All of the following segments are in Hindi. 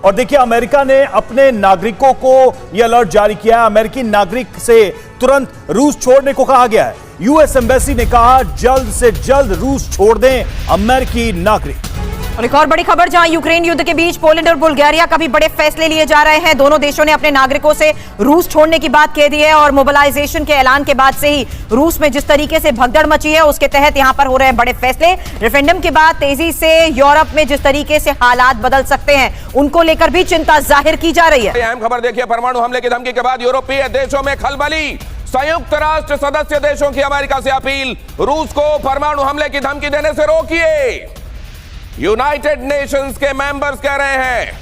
और देखिए, अमेरिका ने अपने नागरिकों को यह अलर्ट जारी किया है। अमेरिकी नागरिक से तुरंत रूस छोड़ने को कहा गया है। यूएस एम्बेसी ने कहा जल्द से जल्द रूस छोड़ दें अमेरिकी नागरिक। और एक और बड़ी खबर, जहां यूक्रेन युद्ध के बीच पोलैंड और बुल्गारिया का भी बड़े फैसले लिए जा रहे हैं। दोनों देशों ने अपने नागरिकों से रूस छोड़ने की बात कह दी है और मोबिलाइजेशन के ऐलान के बाद से ही रूस में जिस तरीके से भगदड़ मची है, उसके तहत यहां पर हो रहे हैं बड़े फैसले। रेफरेंडम के बाद तेजी से यूरोप में जिस तरीके से हालात बदल सकते हैं, उनको लेकर भी चिंता जाहिर की जा रही है। अहम खबर देखिए, परमाणु हमले की धमकी के बाद यूरोपीय देशों में खलबली। संयुक्त राष्ट्र सदस्य देशों की अमेरिका से अपील, रूस को परमाणु हमले की धमकी देने से रोकिए। यूनाइटेड नेशंस के मेंबर्स कह रहे हैं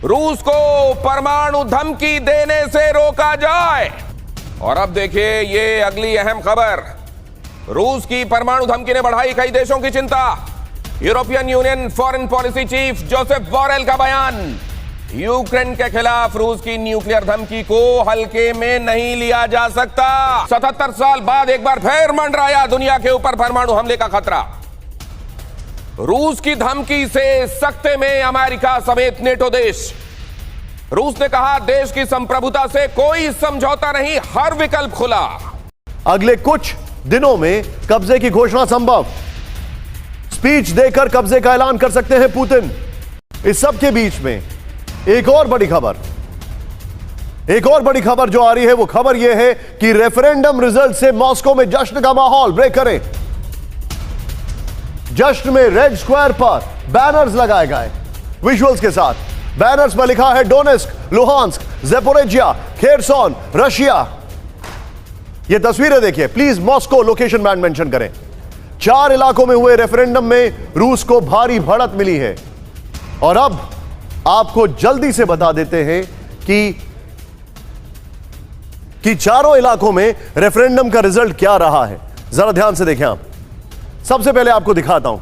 रूस को परमाणु धमकी देने से रोका जाए। और अब देखिए ये अगली अहम खबर, रूस की परमाणु धमकी ने बढ़ाई कई देशों की चिंता। European union foreign policy chief Joseph Borrell का बयान, यूक्रेन के खिलाफ रूस की न्यूक्लियर धमकी को हल्के में नहीं लिया जा सकता। 77 साल बाद एक बार फिर मंडराया दुनिया के ऊपर परमाणु हमले का खतरा। रूस की धमकी से सख्ते में अमेरिका समेत नेटो देश। रूस ने कहा देश की संप्रभुता से कोई समझौता नहीं, हर विकल्प खुला। अगले कुछ दिनों में कब्जे की घोषणा संभव, स्पीच देकर कब्जे का ऐलान कर सकते हैं पुतिन। इस सब के बीच में एक और बड़ी खबर जो आ रही है, वो खबर यह है कि रेफरेंडम रिजल्ट से मॉस्को में जश्न का माहौल। ब्रेक करें। जश्न में रेड स्क्वायर पर बैनर्स लगाए गए विजुअल्स के साथ। बैनर्स में लिखा है Donetsk, Luhansk, Zaporizhzhia, Kherson, Russia. ये तस्वीरें देखिए please, Moscow location band mention करें। 4 इलाकों में हुए रेफरेंडम में रूस को भारी बढ़त मिली है। और अब आपको जल्दी से बता देते हैं कि चारों इलाकों में रेफरेंडम का रिजल्ट क्या रहा है। जरा ध्यान से देखें आप। सबसे पहले आपको दिखाता हूं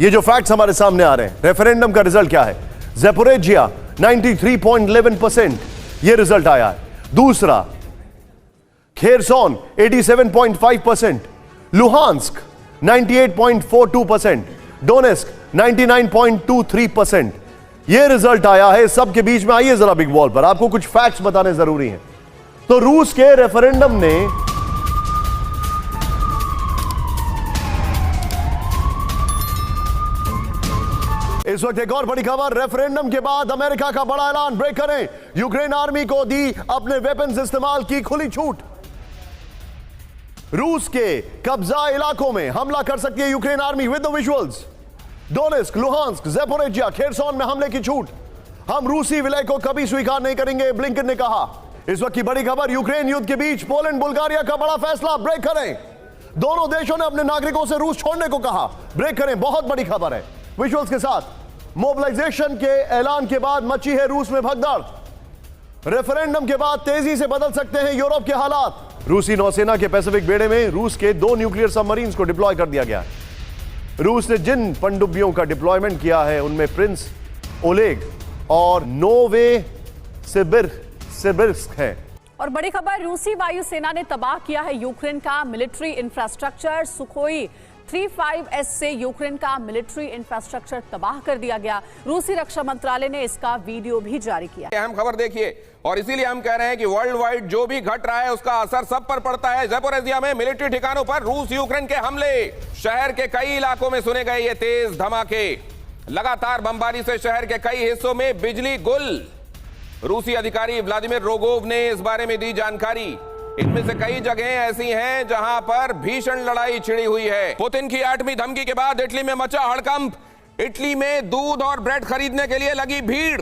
ये जो फैक्ट्स हमारे सामने आ रहे हैं। रेफरेंडम का रिजल्ट क्या है? ज़ेपोरिजिया 93.11% ये रिजल्ट आया है। दूसरा खेरसोन 87.5%, लुहांस्क 98.42%, डोनेस्क 99.23%। ये रिजल्ट आया है। सबके बीच में आइए जरा बिग वॉल पर, आपको कुछ फैक्ट्स बताने जरूरी हैं। तो रूस के रेफरेंडम ने इस वक्त एक और बड़ी खबर, रेफरेंडम के बाद अमेरिका का बड़ा ऐलान। ब्रेक करें। यूक्रेन आर्मी को दी अपने वेपन्स इस्तेमाल की खुली छूट। रूस के कब्जा इलाकों में हमला कर सकती है Ukraine army with the visuals. Donetsk, Luhansk, Zaporizhzhia, Kherson में हमले की छूट। हम रूसी विलय को कभी स्वीकार नहीं करेंगे, ब्लिंकन ने कहा। इस वक्त की बड़ी खबर, यूक्रेन युद्ध के बीच पोलैंड बुल्गारिया का बड़ा फैसला। ब्रेक करें। दोनों देशों ने अपने नागरिकों से रूस छोड़ने को कहा। ब्रेक करें, बहुत बड़ी खबर है विजुअल्स के साथ। मोबिलाइजेशन के ऐलान के बाद मची है रूस में भगदड़। रेफरेंडम के बाद तेजी से बदल सकते हैं यूरोप के हालात। रूसी नौसेना के पैसिफिक बेड़े में रूस के 2 न्यूक्लियर सबमरीन्स को डिप्लॉय कर दिया गया है। रूस ने जिन पनडुब्बियों का डिप्लॉयमेंट किया है उनमें प्रिंस ओलेग और नोवेसिबिर्स्क है। और बड़ी खबर, रूसी वायुसेना ने तबाह किया है यूक्रेन का मिलिट्री इंफ्रास्ट्रक्चर। सुखोई 35S से यूक्रेन का मिलिट्री इंफ्रास्ट्रक्चर तबाह कर दिया गया। रूसी रक्षा मंत्रालय ने इसका वीडियो भी जारी किया। अहम खबर देखिए, और इसीलिए हम कह रहे हैं कि वर्ल्ड वाइड जो भी घट रहा है उसका असर सब पर पड़ता है। ज़ेपोरिजिया में मिलिट्री ठिकानों पर रूस यूक्रेन के हमले। शहर के कई इलाकों में सुने गए ये तेज धमाके। लगातार बमबारी से शहर के कई हिस्सों में बिजली गुल। रूसी अधिकारी व्लादिमीर रोगोव ने इस बारे में दी जानकारी। इनमें से कई जगह ऐसी हैं जहां पर भीषण लड़ाई छिड़ी हुई है। पुतिन की 8वीं धमकी के बाद इटली में मचा हड़कंप। इटली में दूध और ब्रेड खरीदने के लिए लगी भीड़।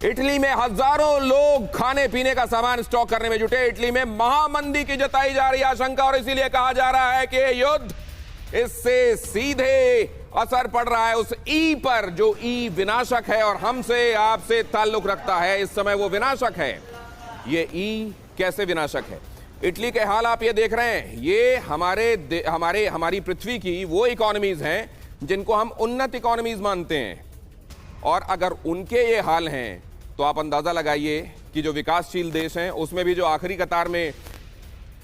इटली में हजारों लोग खाने पीने का सामान स्टॉक करने में जुटे। इटली में महामंदी की जताई जा रही आशंका, और इसीलिए कहा जा रहा है कि युद्ध, इससे सीधे असर पड़ रहा है उस ई पर जो ई विनाशक है और हमसे आपसे ताल्लुक रखता है। इस समय वो विनाशक है। ये ई कैसे विनाशक है? इटली के हाल आप ये देख रहे हैं। ये हमारी पृथ्वी की वो इकोनॉमीज हैं जिनको हम उन्नत इकोनॉमीज मानते हैं, और अगर उनके ये हाल हैं तो आप अंदाजा लगाइए कि जो विकासशील देश हैं उसमें भी जो आखिरी कतार में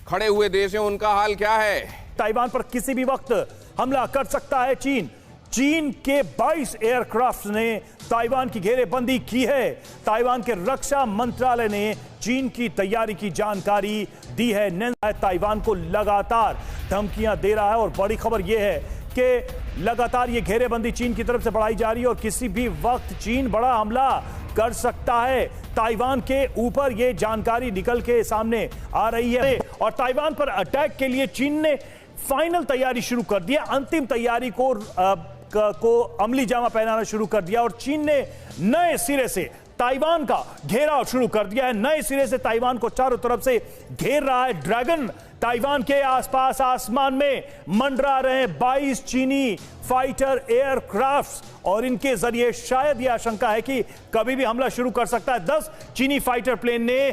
खड़े हुए देश हैं उनका हाल क्या है। ताइवान पर किसी भी वक्त हमला कर सकता है चीन। चीन के 22 एयरक्राफ्ट ने ताइवान की घेरेबंदी की है। ताइवान के रक्षा मंत्रालय ने चीन की तैयारी की जानकारी दी है। ताइवान को लगातार धमकियां दे रहा है और बड़ी खबर यह है कि लगातार ये घेरेबंदी चीन की तरफ से बढ़ाई जा रही है और किसी भी वक्त चीन बड़ा हमला कर सकता है ताइवान के ऊपर। ये जानकारी निकल के सामने आ रही है और ताइवान पर अटैक के लिए चीन ने फाइनल तैयारी शुरू कर दी है। अंतिम तैयारी को अमली जामा पहनाना शुरू कर दिया और चीन ने नए सिरे से ताइवान का घेराव शुरू कर दिया है। नए सिरे से ताइवान को चारों तरफ से घेर रहा है। ड्रैगन ताइवान के आसपास आसमान में मंडरा रहे 22 चीनी फाइटर एयरक्राफ्ट्स और इनके जरिए शायद यह आशंका है कि कभी भी हमला शुरू कर सकता है। 10 चीनी फाइटर प्लेन ने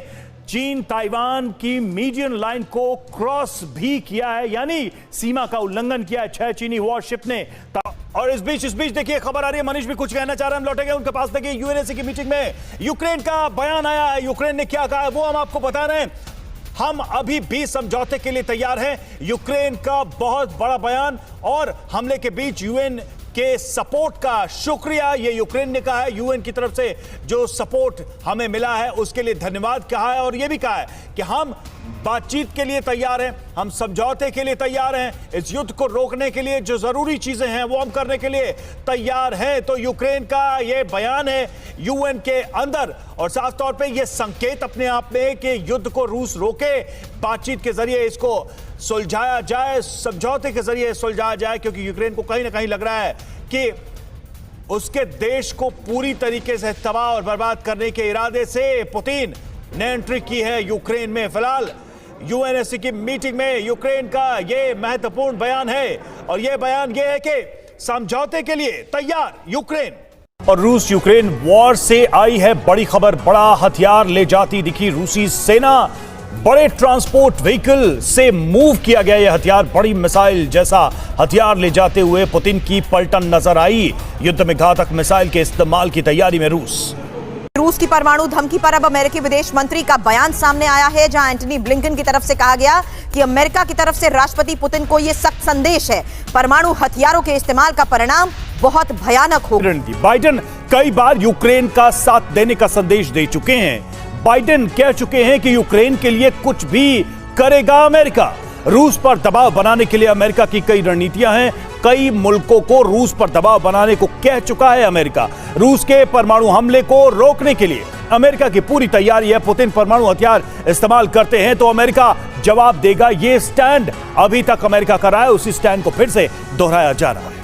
चीन ताइवान की मीडियन लाइन को क्रॉस भी किया है, यानी सीमा का उल्लंघन किया है 6 चीनी वॉरशिप ने। और इस बीच देखिए खबर आ रही है, मनीष भी कुछ कहना चाह रहे हैं, हम लौटेंगे उनके पास। देखिए यूएनएससी की मीटिंग में यूक्रेन का बयान आया है। यूक्रेन ने क्या कहा है वो हम आपको बता रहे हैं। हम अभी भी समझौते के लिए तैयार हैं। यूक्रेन का बहुत बड़ा बयान और हमले के बीच यूएन के सपोर्ट का शुक्रिया, ये यूक्रेन ने कहा है। यूएन की तरफ से जो सपोर्ट हमें मिला है उसके लिए धन्यवाद कहा है और यह भी कहा है कि हम बातचीत के लिए तैयार हैं, हम समझौते के लिए तैयार हैं, इस युद्ध को रोकने के लिए जो जरूरी चीजें हैं वो हम करने के लिए तैयार हैं। तो यूक्रेन का ये बयान है यूएन के अंदर और साफ तौर पे ये संकेत अपने आप में कि युद्ध को रूस रोके, बातचीत के जरिए इसको सुलझाया जाए, समझौते के जरिए सुलझाया जाए, क्योंकि यूक्रेन को कहीं ना कहीं लग रहा है कि उसके देश को पूरी तरीके से तबाह और बर्बाद करने के इरादे से पुतिन ने एंट्री की है यूक्रेन में। फिलहाल यूएनएससी की मीटिंग में यूक्रेन का यह महत्वपूर्ण बयान है और यह बयान यह है कि समझौते के लिए तैयार यूक्रेन। और रूस यूक्रेन वॉर से आई है बड़ी खबर, बड़ा हथियार ले जाती दिखी रूसी सेना। बड़े ट्रांसपोर्ट व्हीकल से मूव किया गया यह हथियार, बड़ी मिसाइल जैसा हथियार ले जाते हुए पुतिन की पलटन नजर आई। युद्ध में घातक मिसाइल के इस्तेमाल की तैयारी में रूस की परमाणु धमकी पर अब अमेरिकी विदेश मंत्री का बयान सामने आया है, जहां एंटनी ब्लिंकन की तरफ से कहा गया कि अमेरिका की तरफ से राष्ट्रपति पुतिन को यह सख्त संदेश है, परमाणु हथियारों के इस्तेमाल का परिणाम बहुत भयानक होगा। बाइडेन कई बार यूक्रेन का साथ देने का संदेश दे चुके हैं। बाइडेन कह चुके हैं कि यूक्रेन के लिए कुछ भी करेगा अमेरिका। रूस पर दबाव बनाने के लिए अमेरिका की कई रणनीतियां हैं। कई मुल्कों को रूस पर दबाव बनाने को कह चुका है अमेरिका। रूस के परमाणु हमले को रोकने के लिए अमेरिका की पूरी तैयारी है। पुतिन परमाणु हथियार इस्तेमाल करते हैं तो अमेरिका जवाब देगा। ये स्टैंड अभी तक अमेरिका कर रहा है, उसी स्टैंड को फिर से दोहराया जा रहा है।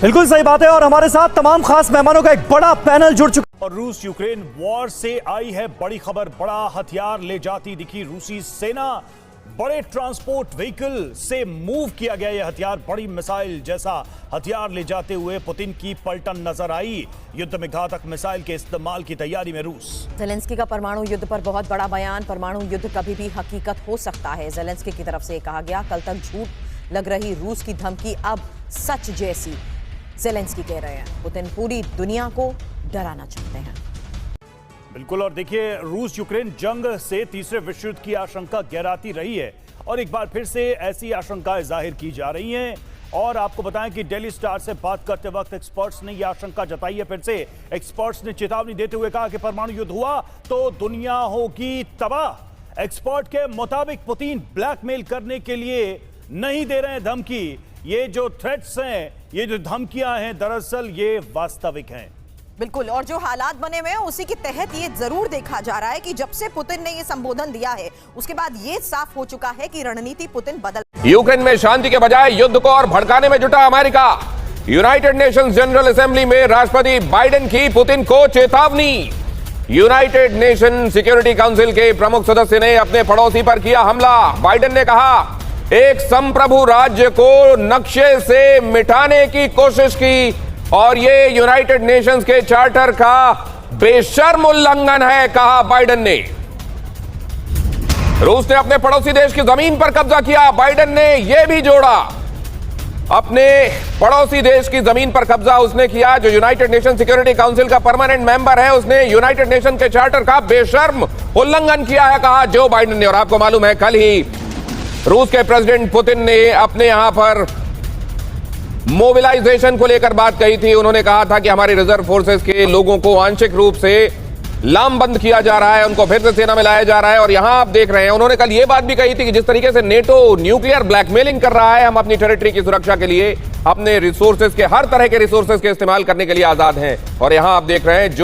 बिल्कुल सही बात है और हमारे साथ तमाम खास मेहमानों का एक बड़ा पैनल जुड़ चुका। और रूस यूक्रेन वॉर से आई है बड़ी खबर, बड़ा हथियार ले जाती दिखी रूसी सेना। बड़े ट्रांसपोर्ट व्हीकल से मूव किया गया यह हथियार, बड़ी मिसाइल जैसा हथियार ले जाते हुए पुतिन की पलटन नजर आई। युद्ध में घातक मिसाइल के इस्तेमाल की तैयारी में रूस। ज़ेलेंस्की का परमाणु युद्ध पर बहुत बड़ा बयान, परमाणु युद्ध कभी भी हकीकत हो सकता है, ज़ेलेंस्की की तरफ से कहा गया। कल तक झूठ लग रही रूस की धमकी अब सच जैसी, ज़ेलेंस्की कह रहे हैं। पुतिन पूरी दुनिया को डराना चाहते हैं। बिल्कुल, और देखिए रूस यूक्रेन जंग से तीसरे विश्व युद्ध की आशंका गहराती रही है और एक बार फिर से ऐसी आशंकाएं जाहिर की जा रही हैं। और आपको बताएं कि डेली स्टार से बात करते वक्त एक्सपर्ट्स ने यह आशंका जताई है। फिर से एक्सपर्ट्स ने चेतावनी देते हुए कहा कि परमाणु युद्ध हुआ तो दुनिया होगी तबाह। एक्सपर्ट के मुताबिक पुतिन ब्लैकमेल करने के लिए नहीं दे रहे हैं धमकी। ये जो थ्रेट्स हैं, ये जो धमकियां हैं, दरअसल ये वास्तविक हैं। बिल्कुल, और जो हालात बने हुए हैं उसी के तहत ये जरूर देखा जा रहा है कि जब से पुतिन ने ये संबोधन दिया है उसके बाद ये साफ हो चुका है कि रणनीति पुतिन बदल। यूक्रेन में शांति के बजाय युद्ध को और भड़काने में जुटा America. United Nations general assembly में राष्ट्रपति बाइडेन की पुतिन को चेतावनी। यूनाइटेड नेशन सिक्योरिटी काउंसिल के प्रमुख सदस्य ने अपने पड़ोसी पर किया हमला। बाइडेन ने कहा एक संप्रभु राज्य को नक्शे से मिटाने की कोशिश की और ये यूनाइटेड नेशंस के चार्टर का बेशर्म उल्लंघन है, कहा बाइडेन ने। रूस ने अपने पड़ोसी देश की जमीन पर कब्जा किया। बाइडेन ने यह भी जोड़ा, अपने पड़ोसी देश की जमीन पर कब्जा उसने किया जो यूनाइटेड नेशन सिक्योरिटी काउंसिल का परमानेंट मेंबर है। उसने यूनाइटेड नेशन के चार्टर का बेशर्म उल्लंघन किया है, कहा जो बाइडेन ने। और आपको मालूम है कल ही रूस के प्रेसिडेंट पुतिन ने अपने यहां पर मोबिलाइजेशन को लेकर बात कही थी। उन्होंने कहा था कि हमारी रिजर्व फोर्सेस के लोगों को आंशिक रूप से लामबंद किया जा रहा है, उनको फिर से सेना में लाया जा रहा है। और यहां आप देख रहे हैं, उन्होंने कल ये बात भी कही थी कि जिस तरीके से नेटो न्यूक्लियर ब्लैकमेलिंग कर रहा है, हम अपनी टेरिटरी की सुरक्षा के लिए अपने रिसोर्सेज के, हर तरह के रिसोर्सेज के इस्तेमाल करने के लिए आजाद हैं। और यहां आप देख रहे हैं